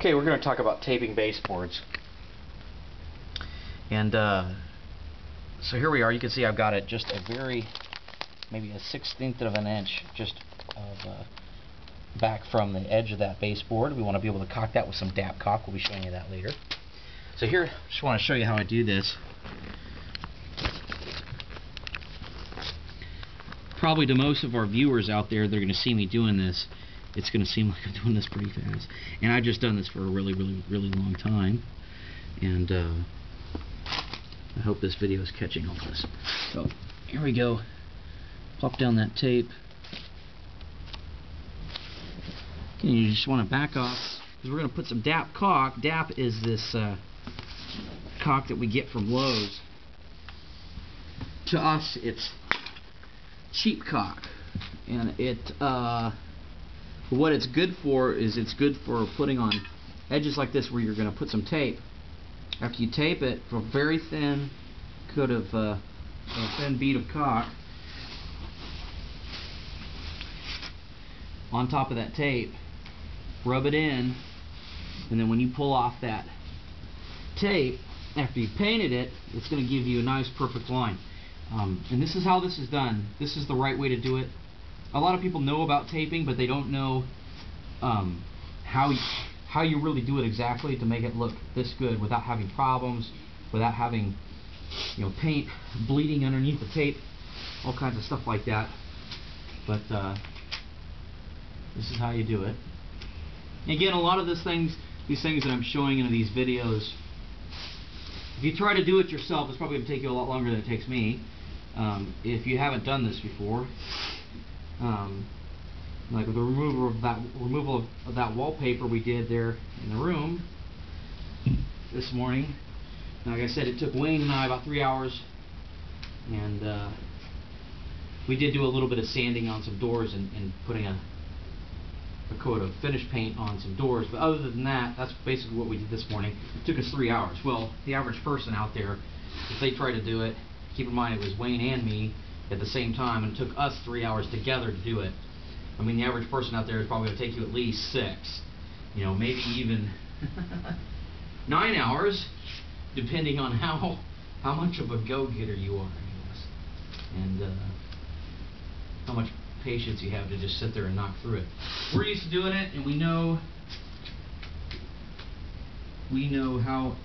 Okay, we're going to talk about taping baseboards. And so here we are. You can see I've got it just a very, maybe a 1/16 of an inch just of back from the edge of that baseboard. We want to be able to caulk that with some DAP caulk. We'll be showing you that later. So here, just want to show you how I do this. Probably to most of our viewers out there, they're going to see me doing this. It's going to seem like I'm doing this pretty fast. And I've just done this for a really long time. And I hope this video is catching all this. So here we go. Pop down that tape. Okay, you just want to back off because we're going to put some DAP caulk. DAP is this caulk that we get from Lowe's. To us, it's cheap caulk, and what it's good for is it's good for putting on edges like this where you're going to put some tape. After you tape it, for a very thin coat of a thin bead of caulk on top of that tape, rub it in, and then when you pull off that tape after you've painted it, it's going to give you a nice perfect line. And this is how this is done. This is the right way to do it. A lot of people know about taping, but they don't know how you really do it exactly to make it look this good without having problems, without having paint bleeding underneath the tape, all kinds of stuff like that. But this is how you do it. Again, a lot of these things that I'm showing in these videos, if you try to do it yourself, it's probably going to take you a lot longer than it takes me. If you haven't done this before, like with the removal of that wallpaper we did there in the room this morning. Like I said, it took Wayne and I about 3 hours, and we did do a little bit of sanding on some doors and putting a coat of finish paint on some doors. But other than that, that's basically what we did this morning. It took us 3 hours. Well, the average person out there, if they try to do it, keep in mind it was Wayne and me at the same time, and it took us 3 hours together to do it. I mean, the average person out there is probably going to take you at least 6, maybe even 9 hours, depending on how much of a go-getter you are, I guess, and how much patience you have to just sit there and knock through it. We're used to doing it, and we know how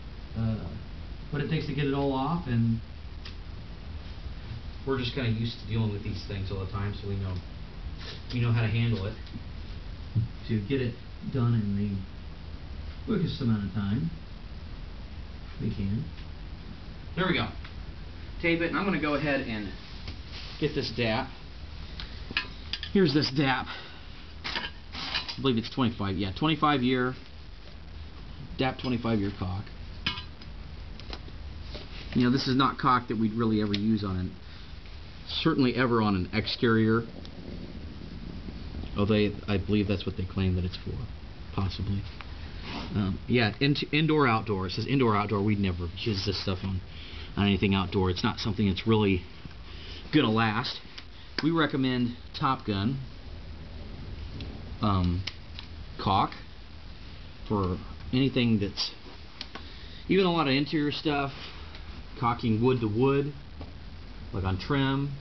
what it takes to get it all off, and we're just kind of used to dealing with these things all the time, so we know how to handle it to get it done in the quickest amount of time we can. There we go. Tape it, and I'm going to go ahead and get this DAP. Here's this DAP. I believe it's 25 year DAP 25-year caulk. This is not caulk that we'd really ever use on certainly ever on an exterior. Although I believe that's what they claim that it's for, possibly. Yeah, indoor, outdoor. It says indoor, outdoor. We'd never use this stuff on anything outdoor. It's not something that's really gonna last. We recommend Top Gun caulk for anything that's even a lot of interior stuff. Caulking wood to wood, like on trim.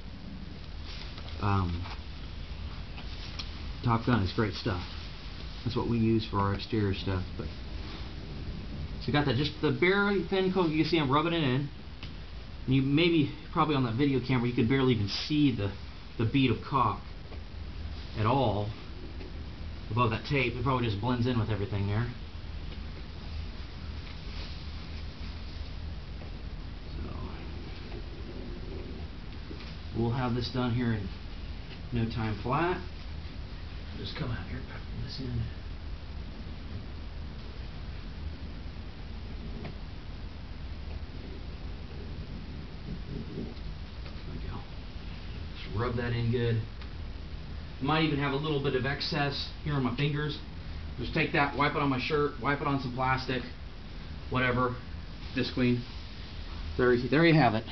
Top Gun is great stuff. That's what we use for our exterior stuff. But so you got that, just the very thin coat. You can see I'm rubbing it in. And you probably on that video camera, you could barely even see the bead of caulk at all above that tape. It probably just blends in with everything there. So we'll have this done here in no time flat. Just come out here and pull this in. There we go. Just rub that in good. Might even have a little bit of excess here on my fingers. Just take that, wipe it on my shirt, wipe it on some plastic, whatever. This queen. There you have it.